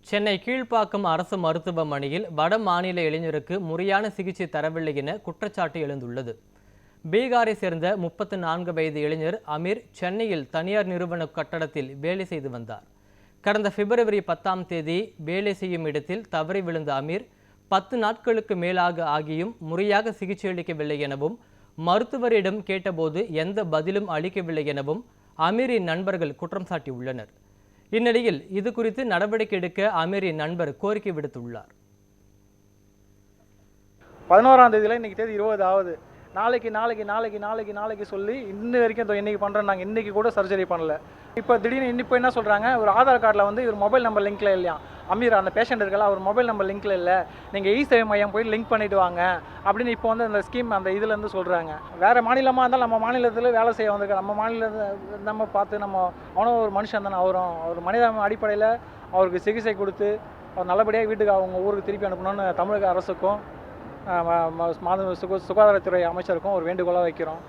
சென்னை கீழ்ப்பாக்கம் அரசு மருத்துவமனையில் வட மாநில இளைஞருக்கு முறையான சிகிச்சை தரவில்லை என குற்றச்சாட்டு எழுந்துள்ளது. பீகாரை சேர்ந்த 34 வயது இளைஞர் அமீர் சென்னையில் தனியார் நிறுவன கட்டடத்தில் வேலை செய்து வந்தார். கடந்த பிப்ரவரி 10ஆம் தேதி வேலை செய்யும் இடத்தில் தவறி விழுந்த அமீர் 10 நாட்களுக்கு மேலாக ஆகியும் முறையாக சிகிச்சை அளிக்கவில்லை எனவும், மருத்துவரிடம் கேட்டபோது எந்த பதிலும் அளிக்கவில்லை எனவும் அமீரின் நண்பர்கள் குற்றம் சாட்டியுள்ளனர். இந்நிலையில் இது குறித்து நடவடிக்கை எடுக்க அமீரின் நண்பர் கோரிக்கை விடுத்துள்ளார். 11ஆம் தேதியில் இன்னைக்கு தேதி 20 ஆகுது. நாளைக்கு சொல்லி இன்ன வரைக்கும் இன்னைக்கு பண்ணுறோம். நாங்கள் இன்னைக்கு கூட சர்ஜரி பண்ணல. இப்போ திடீர்னு இப்போ என்ன சொல்கிறாங்க, ஒரு ஆதார் கார்டில் வந்து இவர் மொபைல் நம்பர் லிங்க்ல இல்லையா, அமீர் அந்த பேஷண்ட் இருக்கல அவர் மொபைல் நம்பர் லிங்க்ல இல்லை, நீங்கள் இ-சேவை மையம் போய் லிங்க் பண்ணிட்டு வாங்க அப்படின்னு இப்போ வந்து அந்த ஸ்கீம் அந்த இதுலேருந்து சொல்கிறாங்க. வேறு மாநிலமாக இருந்தால் நம்ம மாநிலத்தில் வேலை செய்ய வந்திருக்க நம்ம மாநிலத்தில் நம்ம பார்த்து அவனும் ஒரு மனுஷன் தானே, அவர் மனித அடிப்படையில் அவருக்கு சிகிச்சை கொடுத்து அவர் நல்லபடியாக வீட்டுக்கு அவங்க ஊருக்கு திருப்பி அனுப்பணும்னு தமிழக அரசுக்கும் சுகாதாரத்துறை அமைச்சருக்கும் ஒரு வேண்டுகோளாக வைக்கிறோம்.